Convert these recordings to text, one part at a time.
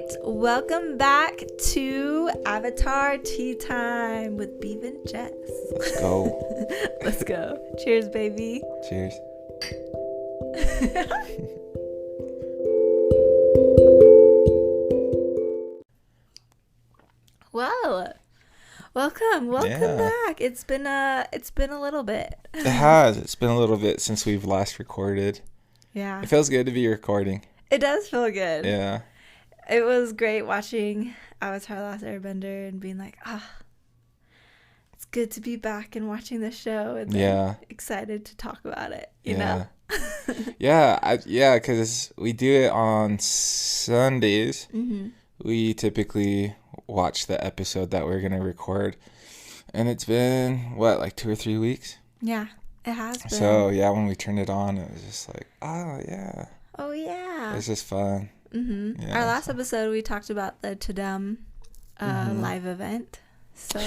right, welcome back to Avatar Tea Time with Beav and Jess. Let's go. Let's go. Cheers, baby. Cheers. Whoa. Welcome back. It's been a little bit. It has. It's been a little bit since we've last recorded. Yeah. It feels good to be recording. It does feel good. Yeah. It was great watching Avatar Last Airbender and being like, it's good to be back and watching the show and then excited to talk about it, you know? Yeah, because we do it on Sundays. Mm-hmm. We typically watch the episode that we're going to record. And it's been, like 2 or 3 weeks? Yeah, it has been. So, yeah, when we turned it on, it was just like, oh, yeah. Oh, yeah. It's just fun. Mm-hmm. Yeah, our last episode, we talked about the Tadum live event. So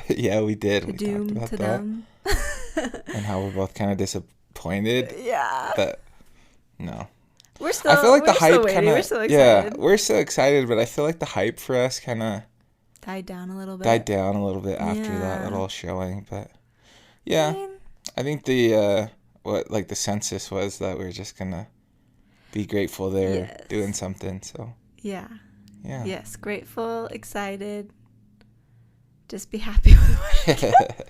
yeah, we did. Tadum, we talked about that. And how we're both kind of disappointed. Yeah. But no. We're still I feel like the hype kind of. We're so excited. Yeah, we're so excited, but I feel like the hype for us kind of died down a little bit after that little showing. But yeah, I think the the census was that we're just gonna be grateful they're doing something. So yeah, yes, grateful, excited, just be happy with it.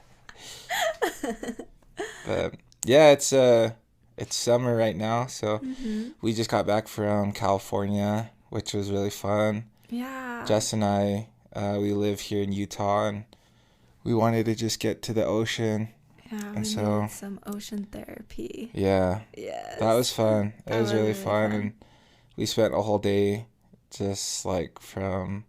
But yeah, it's summer right now, so we just got back from California, which was really fun. Yeah, Jess and I, we live here in Utah, and we wanted to just get to the ocean. Yeah, and so needed some ocean therapy. Yeah. Yes. That was fun. It was really fun. And we spent a whole day just like from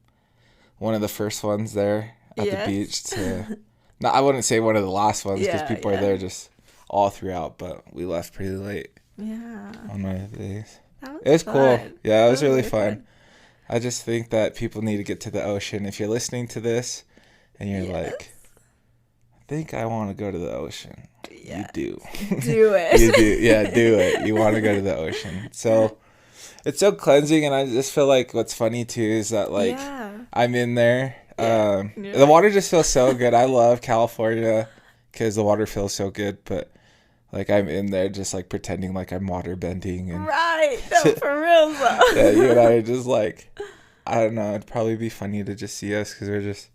one of the first ones there at the beach to, no, I wouldn't say one of the last ones because people are there just all throughout, but we left pretty late. Yeah. On one of the days. It was fun. Cool. Yeah, it was really fun. I just think that people need to get to the ocean. If you're listening to this and you're like, I think I want to go to the ocean. Yeah. You do. Do it. You do. Yeah, do it. You want to go to the ocean. So it's so cleansing, and I just feel like what's funny too is that I'm in there. The water just feels so good. I love California because the water feels so good, but like I'm in there just like pretending like I'm water bending. And right. No, for real though. Yeah, you and I are just like, I don't know. It'd probably be funny to just see us because we're just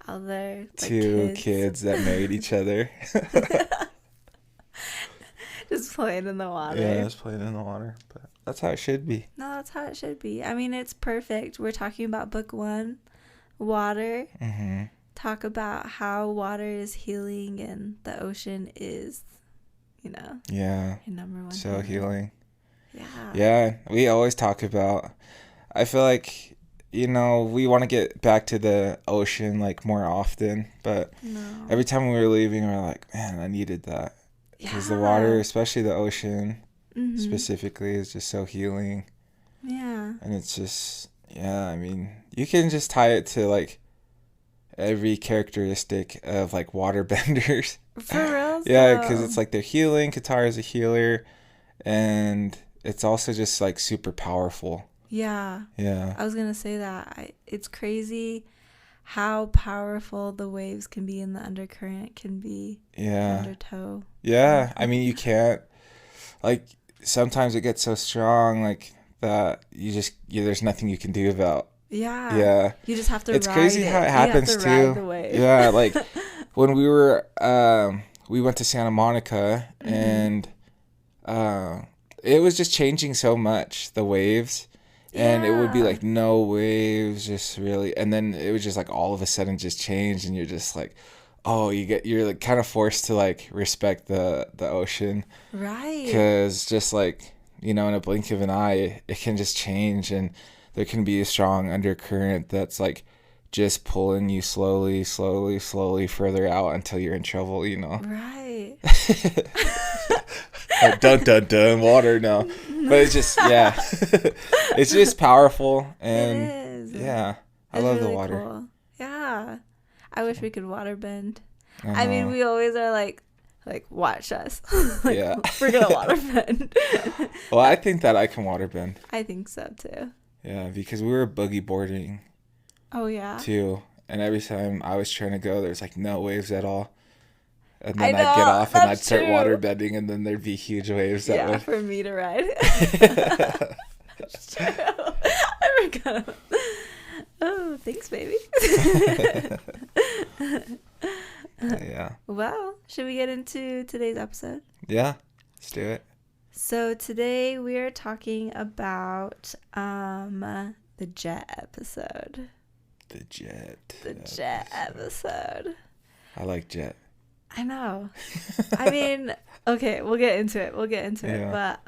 out there, like two kids that married each other. Just playing in the water. Yeah, just playing in the water. But that's how it should be. No, that's how it should be. I mean, it's perfect. We're talking about book 1, water. Mm-hmm. Talk about how water is healing and the ocean is, your number one. So healing. Yeah. Yeah, we always talk about, I feel like, we want to get back to the ocean like more often, but every time we were leaving, we're like, man, I needed that. Because the water, especially the ocean specifically, is just so healing. Yeah. And it's just, I mean, you can just tie it to like every characteristic of like waterbenders. For real? Yeah, because it's like they're healing. Katara is a healer. And it's also just like super powerful. Yeah. Yeah. I was going to say that. It's crazy how powerful the waves can be and the undercurrent can be. Yeah. Undertow. Yeah. I mean, you can't, like, sometimes it gets so strong, like, that there's nothing you can do about. Yeah. Yeah. You just have to It's crazy how it happens, you have to ride the wave. Yeah. Like, when we were, we went to Santa Monica and, it was just changing so much, the waves. And it would be like no waves, just really, and then it was just like all of a sudden just changed, and you're just like, oh, you're like kind of forced to like respect the ocean, right? Because just like in a blink of an eye, it can just change, and there can be a strong undercurrent that's like just pulling you slowly further out until you're in trouble, Right. Dun dun dun, water now. But it's just it's just powerful, and it is. I love really the water. Cool. Yeah, I wish we could water bend. I mean, we always are like watch us. We're gonna water bend. Well, I think that I can water bend. I think so too. Yeah, because we were boogie boarding. Oh, yeah? Too. And every time I was trying to go, there's like no waves at all. And then I'd get off and I'd start water bending, and then there'd be huge waves that would... for me to ride. That's true. I forgot. Oh, thanks, baby. Yeah. Well, should we get into today's episode? Yeah, let's do it. So today we are talking about the Jet episode. The Jet. The Jet episode. I like Jet. I know. I mean, okay, we'll get into it. But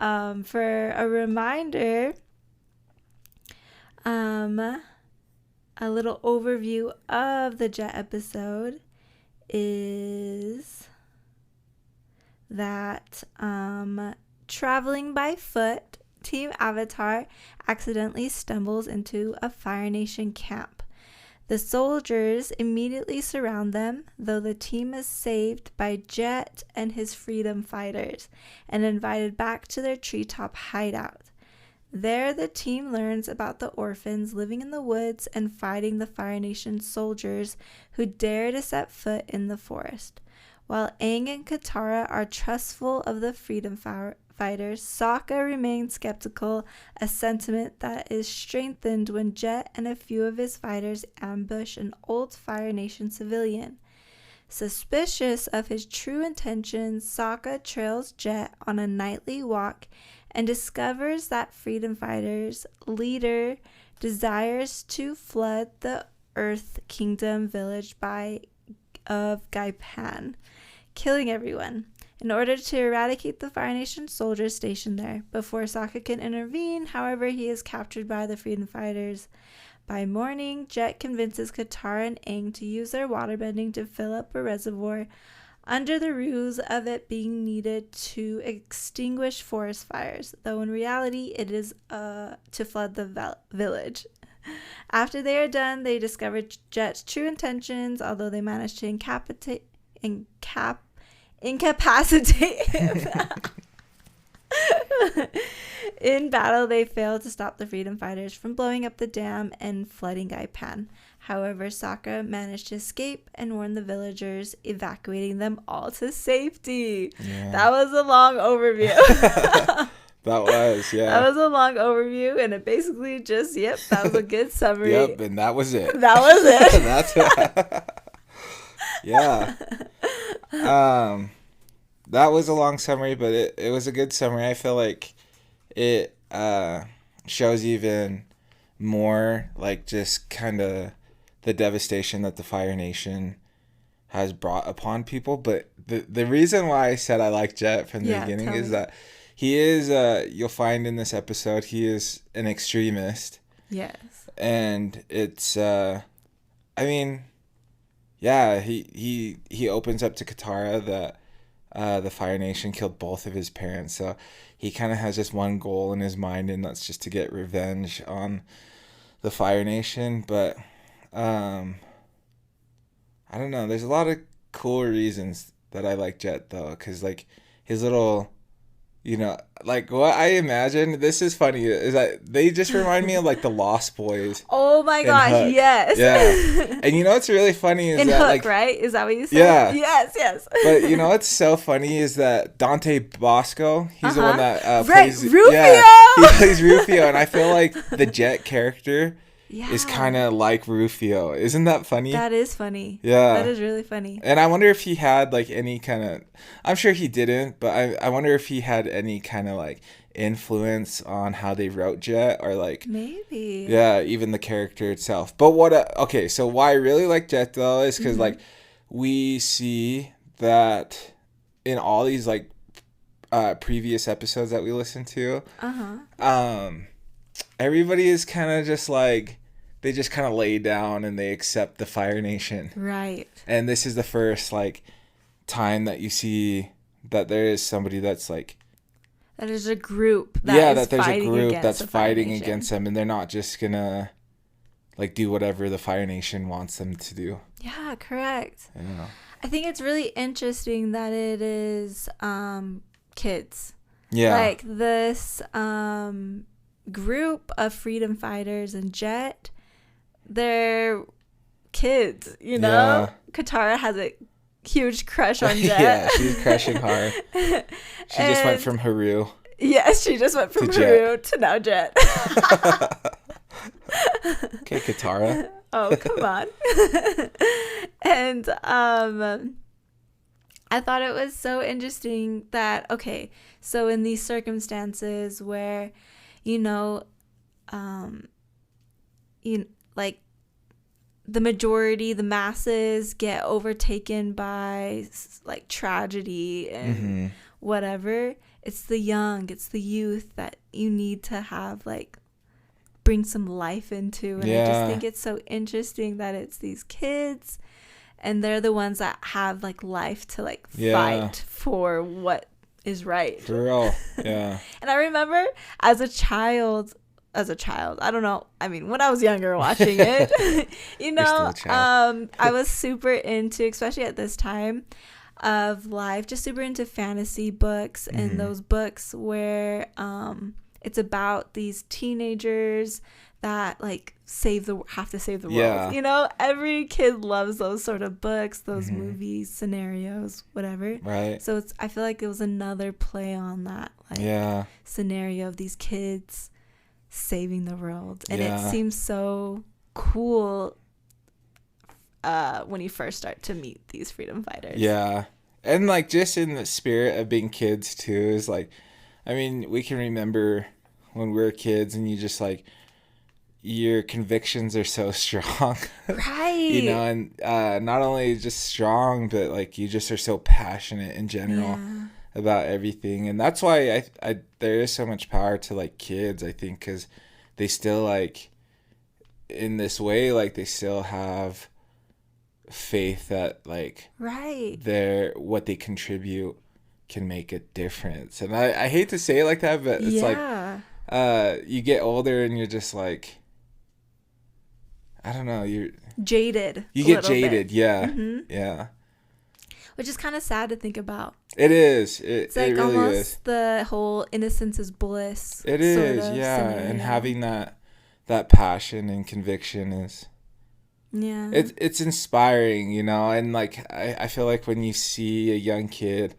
for a reminder, a little overview of the Jet episode is that traveling by foot, Team Avatar accidentally stumbles into a Fire Nation camp. The soldiers immediately surround them, though the team is saved by Jet and his freedom fighters and invited back to their treetop hideout. There, the team learns about the orphans living in the woods and fighting the Fire Nation soldiers who dare to set foot in the forest. While Aang and Katara are trustful of the freedom fighters, Sokka remains skeptical, a sentiment that is strengthened when Jet and a few of his fighters ambush an old Fire Nation civilian. Suspicious of his true intentions, Sokka trails Jet on a nightly walk and discovers that freedom fighters' leader desires to flood the Earth Kingdom village of Gaipan, killing everyone. In order to eradicate the Fire Nation soldiers stationed there, before Sokka can intervene, however, he is captured by the freedom fighters. By morning, Jet convinces Katara and Aang to use their waterbending to fill up a reservoir under the ruse of it being needed to extinguish forest fires, though in reality it is to flood the village. After they are done, they discover Jet's true intentions, although they manage to incapacitate him. In battle, they fail to stop the freedom fighters from blowing up the dam and flooding Gaipan. However, Sokka managed to escape and warn the villagers, evacuating them all to safety. Yeah. That was a long overview. That was, yeah. That was a long overview, and it basically just, that was a good summary. Yep, and that was it. That was it. That's it. Yeah. That was a long summary, but it was a good summary. I feel like it shows even more, like, just kind of the devastation that the Fire Nation has brought upon people. But the reason why I said I like Jet from the beginning is that he is, you'll find in this episode, he is an extremist. Yes. And it's, I mean, yeah, he opens up to Katara that the Fire Nation killed both of his parents. So he kind of has just one goal in his mind, and that's just to get revenge on the Fire Nation. But I don't know. There's a lot of cool reasons that I like Jet, though, because, like, his little... You know, like, what I imagine, this is funny, is that they just remind me of, like, the Lost Boys. Oh, my gosh, Hook. Yes. Yeah. And you know what's really funny is in that, Hook, like... right? Is that what you said? Yeah. Yes. But, you know what's so funny is that Dante Bosco, he's the one that plays... Rufio! Yeah, he plays Rufio, and I feel like the Jet character... Yeah. Is kind of like Rufio. Isn't that funny? That is funny. Yeah. That is really funny. And I wonder if he had, like, any kind of... I'm sure he didn't, but I wonder if he had any kind of, like, influence on how they wrote Jet, or, like... Maybe. Yeah, even the character itself. But okay, so why I really like Jet, though, is because, like, we see that in all these, like, previous episodes that we listened to... everybody is kind of just like, they just kind of lay down and they accept the Fire Nation. Right. And this is the first, like, time that you see that there is somebody that's like... That there's a group that there's a group that's fighting against them, and they're not just gonna, like, do whatever the Fire Nation wants them to do. Yeah, correct. Yeah. I think it's really interesting that it is kids. Yeah. Like, this... group of freedom fighters and Jet, they're kids, you know? Yeah. Katara has a huge crush on Jet. Yeah, she's crushing hard. She just went from Haru. Yes, she just went from Haru to now Jet. Okay, Katara. Oh, come on. And I thought it was so interesting that, okay, so in these circumstances where, you know, like the majority, the masses get overtaken by like tragedy and whatever, it's the young, it's the youth that you need to have like bring some life into. And I just think it's so interesting that it's these kids and they're the ones that have like life to like fight for what is right. For real. Yeah. And I remember as a child, I don't know, I mean, when I was younger watching it, you know, I was super into, especially at this time of life, just super into fantasy books and those books where it's about these teenagers that like have to save the world. You know, every kid loves those sort of books, those movies, scenarios, whatever. Right. So I feel like it was another play on that like scenario of these kids saving the world. And it seems so cool when you first start to meet these freedom fighters. Yeah. And like just in the spirit of being kids too, is like, I mean, we can remember when we were kids and you just like, your convictions are so strong. Right. You know, and not only just strong, but like you just are so passionate in general about everything. And that's why I there is so much power to like kids, I think, because they still like in this way, like they still have faith that like what they contribute can make a difference. And I hate to say it like that, but it's like you get older and you're just like, I don't know, you're jaded. You get jaded, yeah. Which is kind of sad to think about. It is. It's like it really almost is. the whole innocence is bliss. It is, scenario. And having that passion and conviction is. Yeah. It's inspiring, you know, and like I feel like when you see a young kid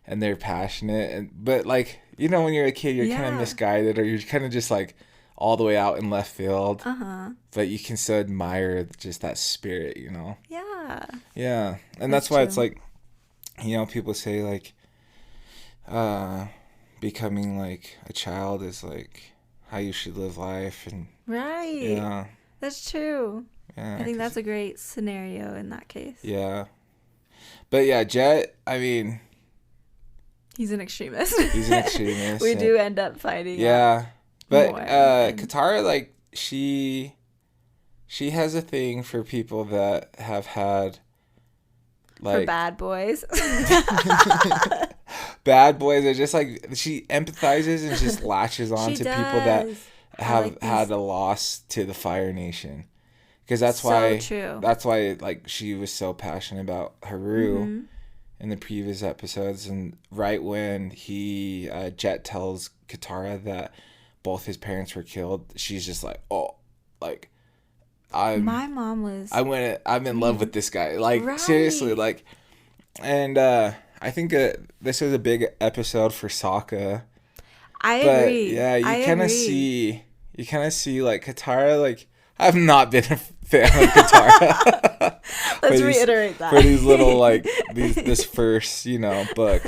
and they're passionate, but like, you know, when you're a kid, you're kind of misguided, or you're kind of just like all the way out in left field. But you can still admire just that spirit, you know. Yeah. And that's why it's like, you know, people say like becoming like a child is like how you should live life. And yeah, that's true. Yeah, I think that's a great scenario in that case. Yeah. But yeah, Jet, I mean, he's an extremist. We do end up fighting. Yeah. But Katara, like, she has a thing for people that have had like for bad boys. Bad boys are just like, she empathizes and just latches on to people that have had a loss to the Fire Nation. Because that's why like she was so passionate about Haru in the previous episodes. And right when Jet tells Katara that both his parents were killed, she's just like, oh, like I'm in love with this guy, like seriously, like. And I think this was a big episode for Sokka. I agree. Yeah, you kind of see like Katara, like, I've not been a fan of Katara. Let's reiterate that. For these little, like, this first, you know, book.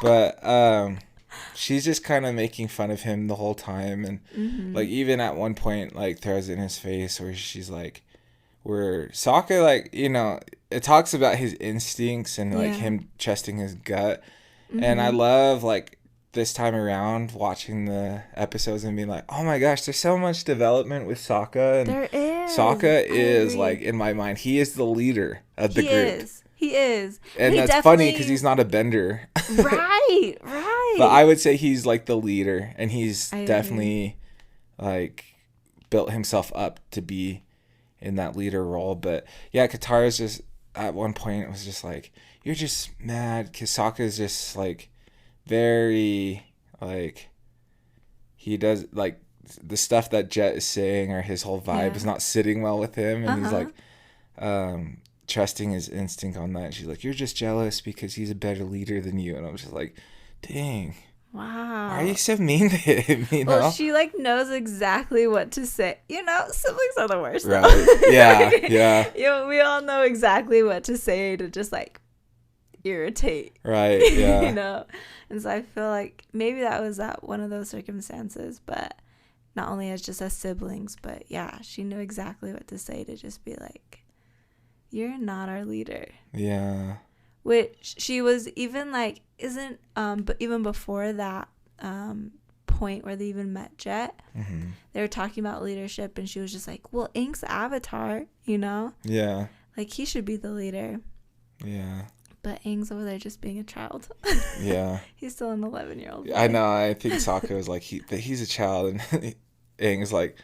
But she's just kind of making fun of him the whole time. And, like, even at one point, like, throws it in his face where she's like, where Sokka, like, you know, it talks about his instincts and, like, him trusting his gut. And I love, like, this time around watching the episodes and being like, oh my gosh, there's so much development with Sokka. And there is. Sokka is, like, in my mind, he is the leader of the group. He is. And that's funny because he's not a bender. Right. But I would say he's, like, the leader. And he's definitely, like, built himself up to be in that leader role. But, yeah, Katara's just, at one point, it was just like, you're just mad because Sokka's just, like, very, like, he does, like, the stuff that Jet is saying or his whole vibe is not sitting well with him, and he's like trusting his instinct on that. And she's like, you're just jealous because he's a better leader than you. And I was just like, dang. Wow. Why are you so mean to him? You know? Well, she like knows exactly what to say. You know, siblings are the worst. Right. Though. Yeah. Yeah. You know, we all know exactly what to say to just like irritate. Right. Yeah. You know? And so I feel like maybe that was one of those circumstances, but not only as just as siblings, but yeah, she knew exactly what to say to just be like, you're not our leader. Yeah. Which she was even like, but even before that point where they even met Jet, they were talking about leadership, and she was just like, well, Aang's the avatar, you know? Yeah. Like, he should be the leader. Yeah. But Aang's over there just being a child. Yeah. He's still an 11-year-old boy. I know. I think Sokka was like, he's a child, and Aang is like,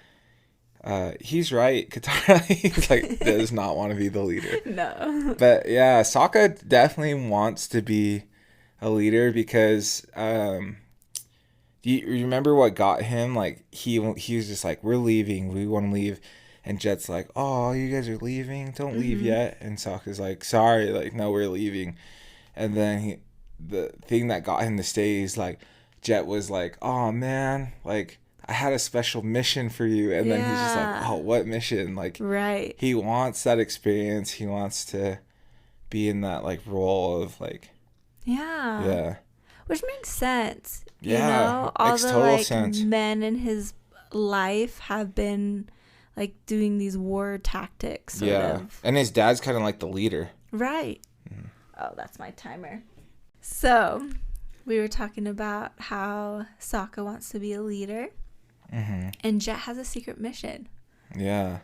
he's right. Katara, he's like, does not want to be the leader. No. But yeah, Sokka definitely wants to be a leader because do you remember what got him? Like he was just like, we're leaving, we want to leave, and Jet's like, oh, you guys are leaving, don't leave yet. And Sokka's like, sorry, like, no, we're leaving. And then the thing that got him to stay is like, Jet was like, oh man, like, I had a special mission for you. And then he's just like, oh, what mission? Like, right. He wants that experience. He wants to be in that, like, role of, like... Yeah. Yeah. Which makes sense. Yeah. You know? All makes the, total like, sense. men in his life have been, like, doing these war tactics, sort of. And his dad's kind of like the leader. Right. Oh, that's my timer. So, we were talking about how Sokka wants to be a leader. And Jet has a secret mission. Yeah.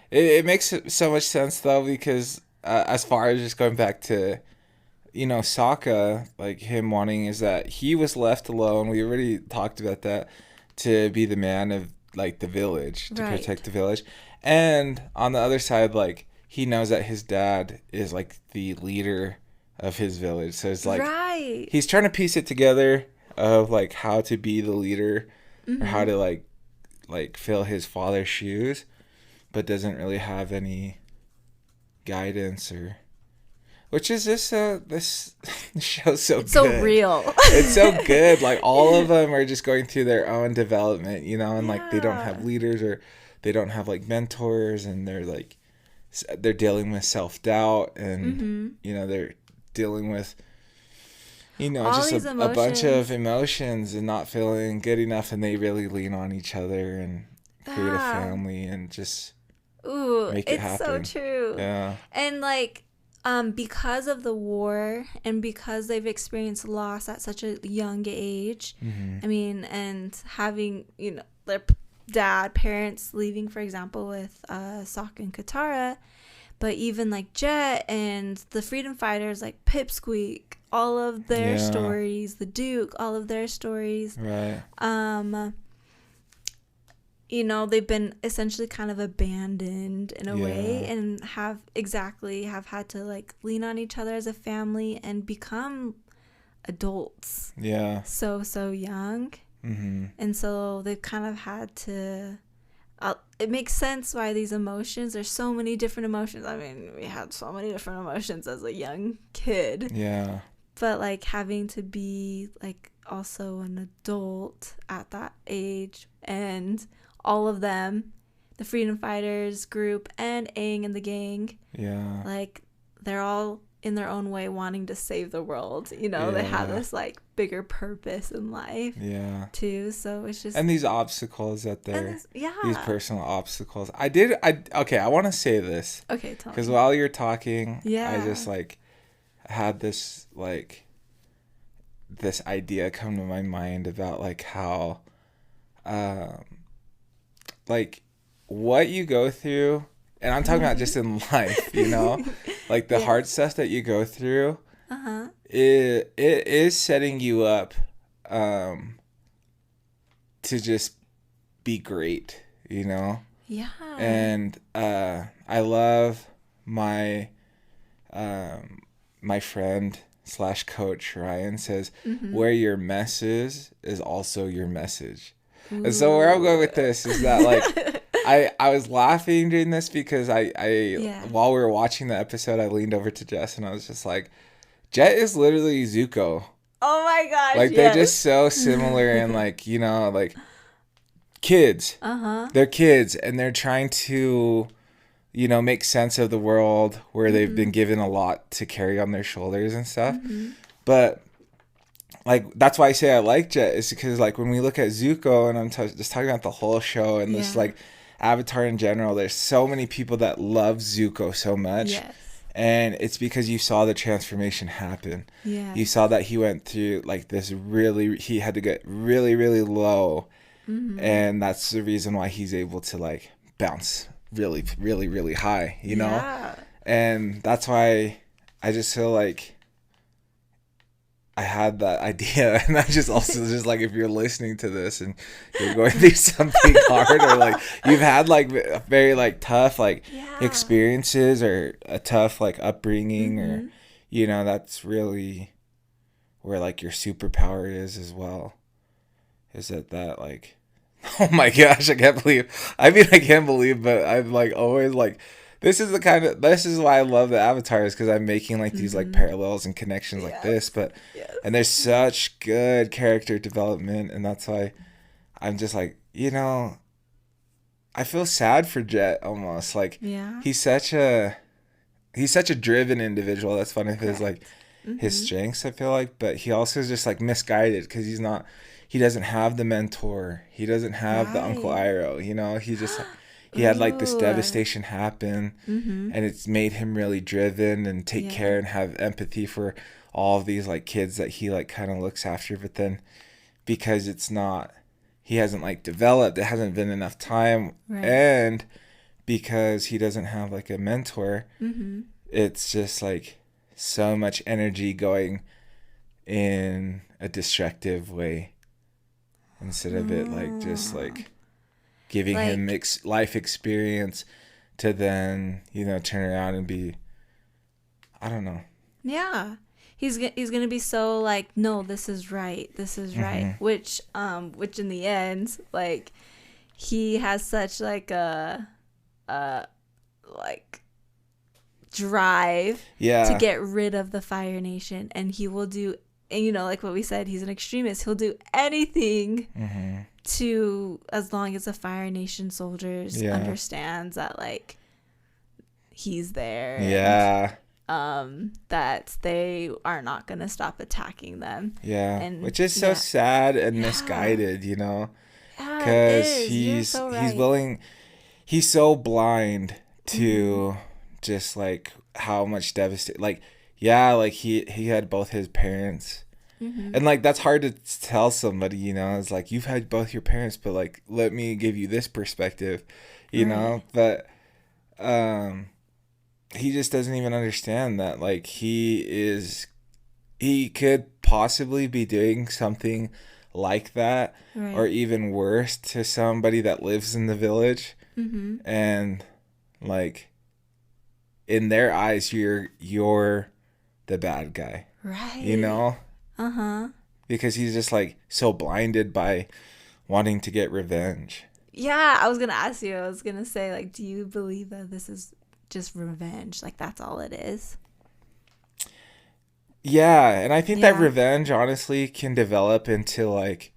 It makes so much sense, though, because as far as just going back to, you know, Sokka, like, him wanting is that he was left alone. We already talked about that, to be the man of, like, the village, to protect the village. And on the other side, like, he knows that his dad is, like, the leader of his village. So it's like, he's trying to piece it together of, like, how to be the leader, or how to, like fill his father's shoes, but doesn't really have any guidance, or which is this show's so good. So real. It's so good. Like, all of them are just going through their own development, you know, and like they don't have leaders, or they don't have like mentors, and they're dealing with self-doubt, and you know, they're dealing with, you know, all just a bunch of emotions and not feeling good enough, and they really lean on each other and create a family and just make it happen. It's so true. Yeah. And like, because of the war, and because they've experienced loss at such a young age, I mean, and having, you know, their parents leaving, for example, with Sokka and Katara, but even like Jet and the freedom fighters like Pipsqueak, all of their stories, the Duke, all of their stories. Right. You know, they've been essentially kind of abandoned in a way, and have had to like lean on each other as a family and become adults. Yeah. So young. And so they've kind of had to... it makes sense why these emotions, there's so many different emotions. I mean, we had so many different emotions as a young kid. Yeah. But like having to be like also an adult at that age, and all of them, the freedom fighters group and Aang and the gang, like they're all in their own way wanting to save the world, you know. They have this like bigger purpose in life too, so it's just, and these obstacles that they're these personal obstacles. I want to say this, because while you're talking, I just like had this idea come to my mind about like how like what you go through, and I'm talking about just in life, you know, like the hard stuff that you go through, it is setting you up to just be great, you know. And I love my my friend / coach Ryan says, where your mess is also your message. And so where I'm going with this is that like I was laughing during this because while we were watching the episode, I leaned over to Jess and I was just like, Jet is literally Zuko. Oh my gosh, like they're just so similar and like, you know, like kids. They're kids and they're trying to, you know, make sense of the world where they've been given a lot to carry on their shoulders and stuff. But like that's why I say I like Jet is because like when we look at Zuko and I'm just talking about the whole show and this like Avatar in general, there's so many people that love Zuko so much. Yes. And it's because you saw the transformation happen. Yeah. You saw that he went through like this he had to get really, really low. And that's the reason why he's able to like bounce really, really, really high, you know? Yeah. And that's why I just feel like I had that idea, and I just also just like if you're listening to this and you're going through something hard or like you've had like very like tough like experiences or a tough like upbringing or you know, that's really where like your superpower is as well. Is that like, oh my gosh, I can't believe. I mean, I can't believe, but I'm like always like. This is why I love the Avatars because I'm making like these like parallels and connections like this, but and there's such good character development, and that's why I'm just like, you know, I feel sad for Jet almost like he's such a driven individual. That's one of his like his strengths, I feel like, but he also is just like misguided because he doesn't have the mentor, he doesn't have the Uncle Iroh, you know, he just. He had like this devastation happen and it's made him really driven and take care and have empathy for all of these like kids that he like kind of looks after. But then because he hasn't like developed, it hasn't been enough time. And because he doesn't have like a mentor, it's just like so much energy going in a destructive way instead of it like just like giving like, him life experience to then, you know, turn around and be, I don't know. Yeah. He's gonna be so like, no, this is right. Which in the end, like, he has such like a like drive to get rid of the Fire Nation, and he will do, and you know, like what we said, he's an extremist. He'll do anything to, as long as the Fire Nation soldiers understands that like he's there. And, that they are not gonna stop attacking them. And which is so sad and misguided, you know, because he's willing. He's so blind to just like how much devastation. Like like he had both his parents. And like that's hard to tell somebody, you know, it's like you've had both your parents, but like let me give you this perspective, you know. But he just doesn't even understand that like he could possibly be doing something like that or even worse to somebody that lives in the village. And like in their eyes you're the bad guy, you know. Because he's just like so blinded by wanting to get revenge. I was gonna ask you, I was gonna say, like, do you believe that this is just revenge, like that's all it is? And I think that revenge honestly can develop into like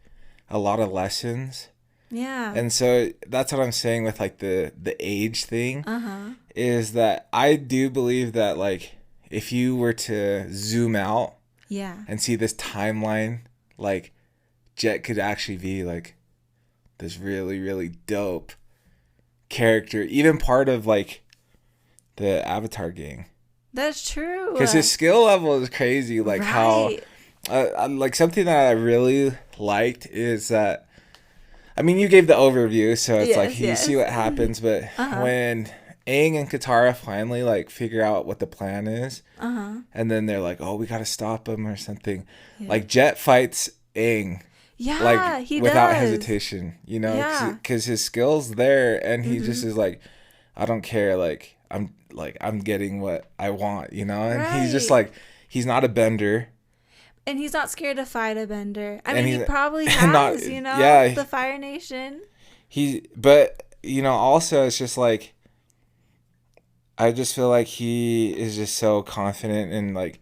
a lot of lessons. And so that's what I'm saying with like the age thing. Is that I do believe that like if you were to zoom out and see this timeline, like Jet could actually be like this really, really dope character, even part of like the Avatar gang. That's true. Because his skill level is crazy. Like how, like something that I really liked is that, I mean, you gave the overview, so it's like you see what happens, but when Aang and Katara finally like figure out what the plan is, and then they're like, "Oh, we gotta stop him" or something. Like Jet fights Aang, like he without does. hesitation, you know, because his skills there, and he just is like, "I don't care, like I'm getting what I want," you know, and he's just like, he's not a bender. And he's not scared to fight a bender. I And mean, he he's probably not- has, you know, yeah. the Fire Nation. But, you know, also it's just like, I just feel like he is just so confident and like,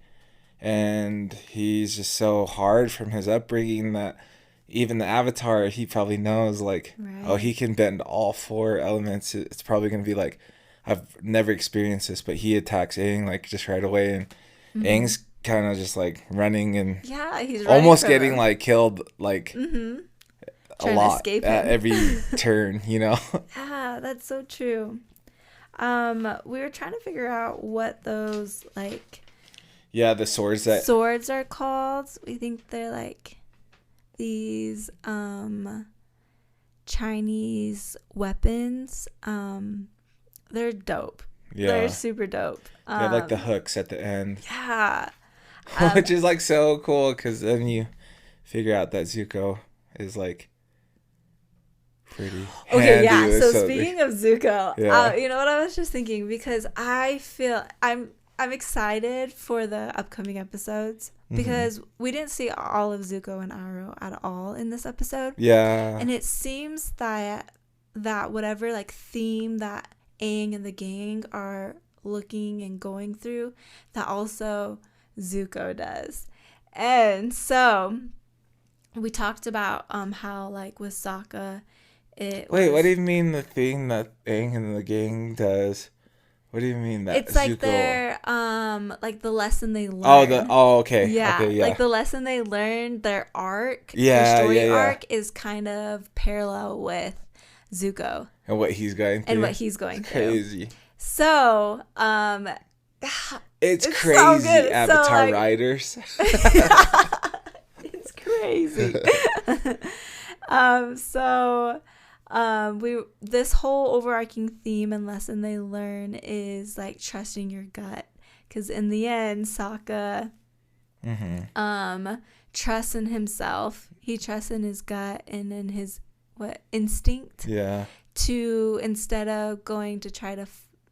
and he's just so hard from his upbringing that even the Avatar, he probably knows like, oh, Right. he can bend all four elements. It's probably going to be like, I've never experienced this, but he attacks Aang like just right away, and Aang's kind of just like running and Yeah, he's running almost from getting him. like killed like a Trying to lot escape at him. every turn, you know? Yeah, that's so true. We were trying to figure out what those like Yeah, the swords that swords are called. We think they're like these Chinese weapons. They're dope. They're yeah, super dope. they have like the hooks at the end, Yeah. which is like so cool because then you figure out that Zuko is like pretty Okay, handy yeah. with So speaking of Zuko, Yeah. you know what I was just thinking, because I feel I'm excited for the upcoming episodes because we didn't see all of Zuko and Aro at all in this episode. Yeah, And it seems that whatever like theme that Aang and the gang are looking and going through, that also Zuko does. And so we talked about how like with Sokka wait, was, what do you mean the thing that Aang and the gang does? What do you mean that it's like Zuko? their like the lesson they learn. Okay. Yeah, Okay, yeah. like the lesson they learned, their arc, Yeah, their story yeah. arc is kind of parallel with Zuko And what he's going through. and what he's going through. Crazy. So, It's so crazy, good. So, Avatar like- writers. it's crazy. We this whole overarching theme and lesson they learn is like trusting your gut, because in the end, Sokka trusts in himself. He trusts in his gut and in his instinct Yeah. to, instead of going to try to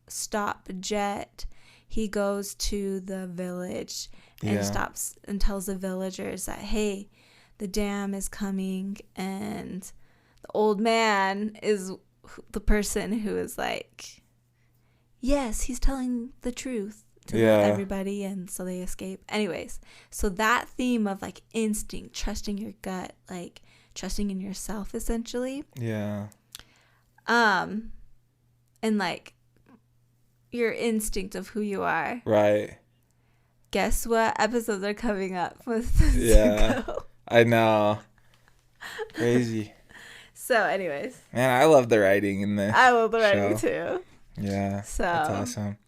stop Jet, he goes to the village and Yeah. stops and tells the villagers that, hey, the dam is coming, and the old man is the person who is like, yes, he's telling the truth to Yeah. everybody, and so they escape. Anyways, so that theme of like instinct, trusting your gut, like trusting in yourself essentially, Yeah. and like your instinct of who you are. Right. Guess what episodes are coming up with Yeah. Zuko? I know. Crazy. So anyways, Man, I love the writing in this. I love the writing show. too. Yeah. So That's awesome.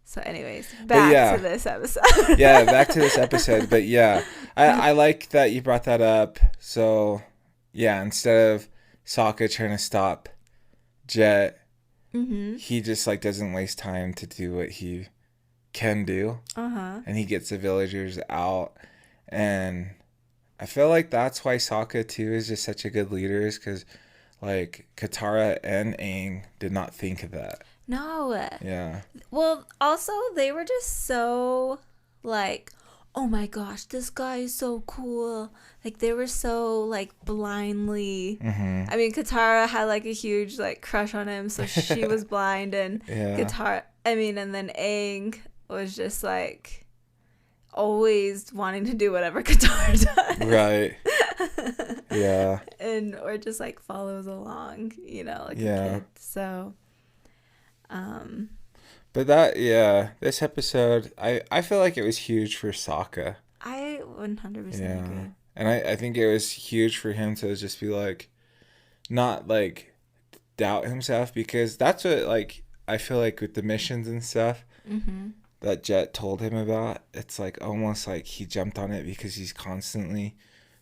So anyways, back yeah. to this episode. Yeah, back to this episode. But yeah, I like that you brought that up. So yeah, instead of Sokka trying to stop Jet, he just like doesn't waste time to do what he can do. And he gets the villagers out. And I feel like that's why Sokka too is just such a good leader, is because like Katara and Aang did not think of that. No. Yeah. Well, also they were just so like, oh my gosh, this guy is so cool. Like they were so like blindly. I mean, Katara had like a huge like crush on him, so she was blind, and Yeah. and then Aang was just like always wanting to do whatever Katara does. Right. Yeah. And or just like follows along, you know, like a Yeah. kid. So But that, yeah, this episode, I feel like it was huge for Sokka. I 100% Yeah. agree. And I think it was huge for him to just be like, not like doubt himself, because that's what like, I feel like with the missions and stuff that Jet told him about, it's like almost like he jumped on it because he's constantly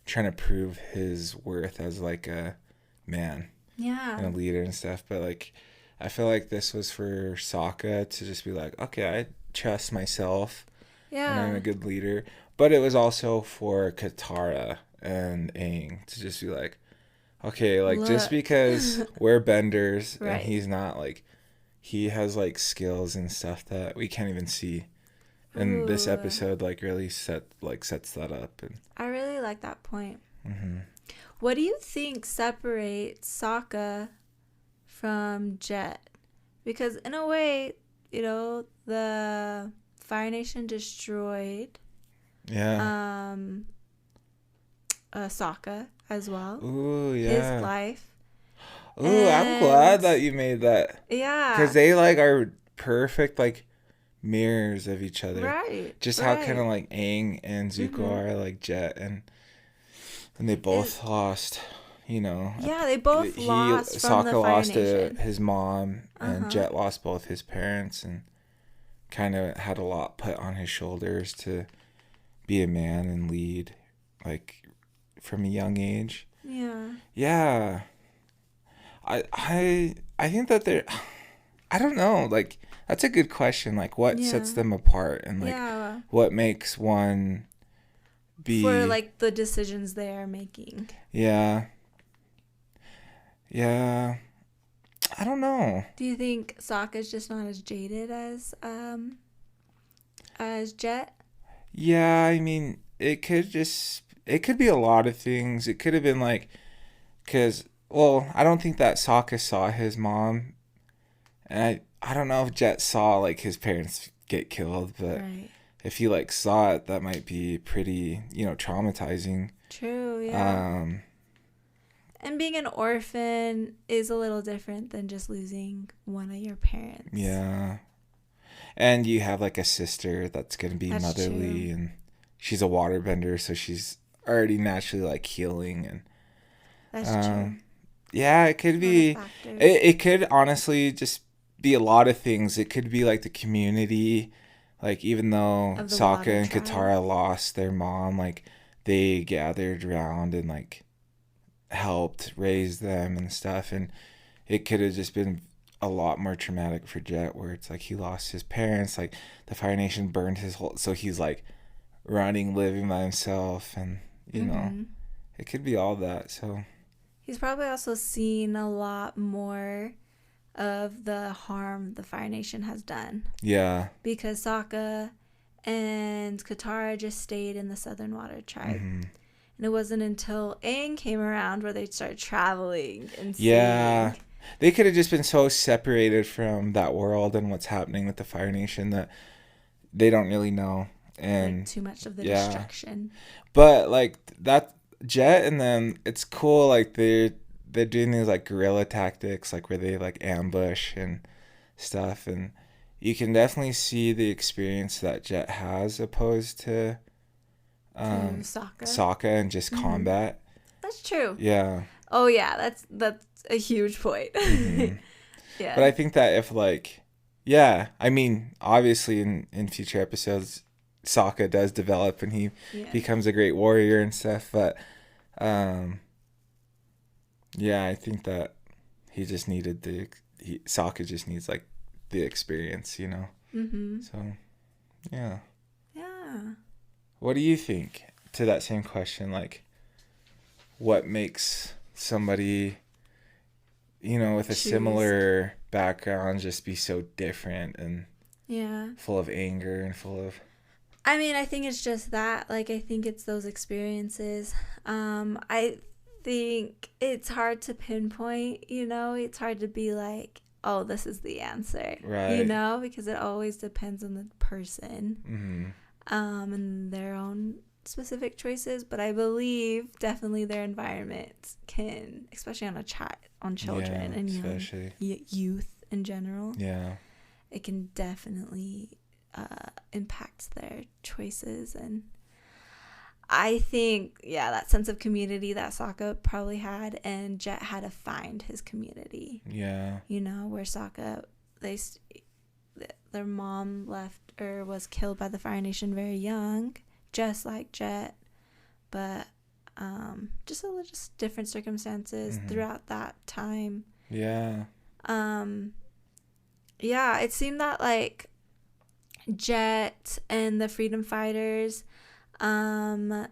trying to prove his worth as like a man and a leader and stuff. But like, I feel like this was for Sokka to just be like, okay, I trust myself and I'm a good leader. But it was also for Katara and Aang to just be like, okay, like just because we're benders and he's not, like he has like skills and stuff that we can't even see. And this Ooh. episode like really sets that up. And I really like that point. mm-hmm. What do you think separates Sokka from Jet? Because in a way, you know, the Fire Nation destroyed Sokka as well. Ooh, yeah. His life. Ooh, I'm glad that you made that. Yeah. Because they like are perfect like mirrors of each other. Right. Just how kind of like Aang and Zuko are like Jet, and they both lost. You know. Yeah, they both lost from the Sokka Fire lost Nation. his mom, and Jet lost both his parents, and kind of had a lot put on his shoulders to be a man and lead, like from a young age. Yeah. Yeah. I think that they're, I don't know, like that's a good question, like what sets them apart, and like what makes one be for like the decisions they are making. Yeah, I don't know. Do you think Sokka's just not as jaded as Jet? Yeah, I mean it could be a lot of things. It could have been like, because I don't think that Sokka saw his mom, and I don't know if Jet saw like his parents get killed, but if he like saw it, that might be pretty, traumatizing. True, yeah. And being an orphan is a little different than just losing one of your parents. Yeah. And you have like a sister that's going to be motherly, true. And she's a waterbender, so she's already naturally like healing, and that's true. Yeah, it could be. It could honestly just be a lot of things. It could be like the community, like even though Sokka and Katara lost their mom, like they gathered around and like helped raise them and stuff. And it could have just been a lot more traumatic for Jet, where it's like he lost his parents, like the Fire Nation burned his whole, so he's like living by himself, and you know, it could be all that. So he's probably also seen a lot more of the harm the Fire Nation has done. Yeah. Because Sokka and Katara just stayed in the Southern Water Tribe. And it wasn't until Aang came around where they started traveling and seeing. Yeah. They could have just been so separated from that world and what's happening with the Fire Nation that they don't really know. And like too much of the destruction. But like that Jet and them, it's cool, like they're doing these like guerrilla tactics, like where they like ambush and stuff, and you can definitely see the experience that Jet has opposed to Sokka and just combat. That's true. Yeah. Oh yeah, that's a huge point. Yeah. But I think that if like, yeah, I mean, obviously in future episodes, Sokka does develop and he becomes a great warrior and stuff, but yeah, I think that he just needed Sokka just needs like the experience, you know. So yeah. What do you think, to that same question, like what makes somebody, you know, with a similar background just be so different and full of anger and full of, I mean, I think it's just that, like, I think it's those experiences. I think it's hard to pinpoint, you know, it's hard to be like, oh, this is the answer, right? You know, because it always depends on the person, and their own specific choices. But I believe definitely their environment can, especially on children and youth in general. Yeah, it can definitely impact their choices. And I think that sense of community that Sokka probably had, and Jet had to find his community. Yeah, you know, where Sokka, their mom left or was killed by the Fire Nation very young, just like Jet, but just different circumstances throughout that time. Yeah. Yeah, it seemed that like Jet and the freedom fighters,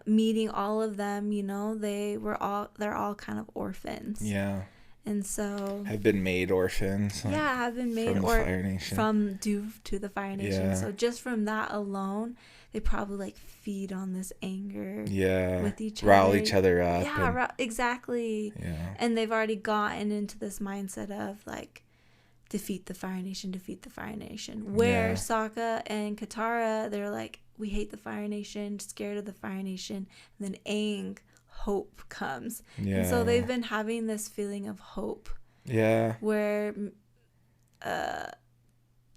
meeting all of them, you know, they're all kind of orphans. Yeah. And so have been made orphans. have been made from the Fire Nation. From due to the Fire Nation. Yeah. So just from that alone, they probably like feed on this anger. Yeah. With each rile other. each other up. Yeah, exactly. Yeah. And they've already gotten into this mindset of like defeat the Fire Nation, defeat the Fire Nation. Where Sokka and Katara, they're like, we hate the Fire Nation, scared of the Fire Nation. And then Aang, hope comes. Yeah. And so they've been having this feeling of hope. Yeah. Where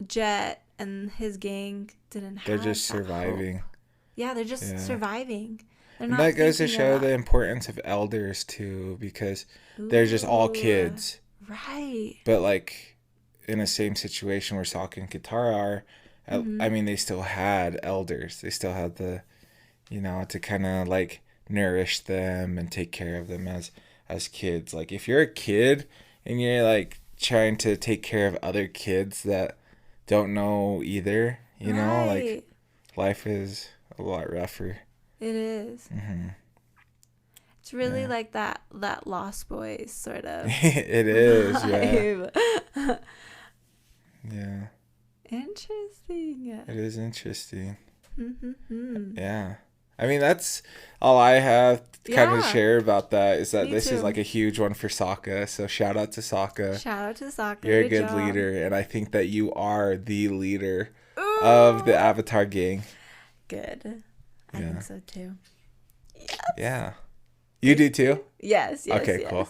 Jet and his gang didn't have. They're just surviving. Hope. Yeah, they're just surviving. They're and that goes to show the importance of elders too, because they're just all kids. Right. But like in the same situation where Sokka and Katara are, I mean, they still had elders. They still had the, to kind of like nourish them and take care of them as kids. Like if you're a kid and you're like trying to take care of other kids that don't know either, know, like life is a lot rougher. It is. Mm-hmm. It's really like that Lost Boys sort of. It is, vibe. Yeah. Interesting. It is interesting. Mm-hmm. Yeah. I mean, that's all I have kind of share about that, is that this is like a huge one for Sokka. So shout out to Sokka. Shout out to Sokka. You're a good leader, and I think that you are the leader of the Avatar gang. Good. I think so too. Yes. Yeah. You do too? Yes. Okay, cool.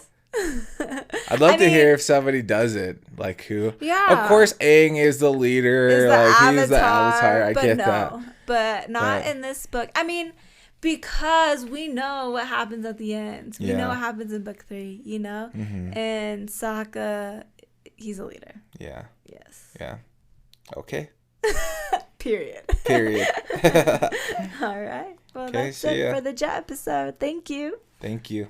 I'd love to hear if somebody does it. Like who? Yeah. Of course, Aang is the leader. He's the Avatar. I get that. But not in this book. I mean, because we know what happens at the end. We know what happens in book 3, Mm-hmm. And Sokka, he's a leader. Yeah. Yes. Yeah. Okay. Period. All right. Well, that's it for the Jet episode. Thank you. Thank you.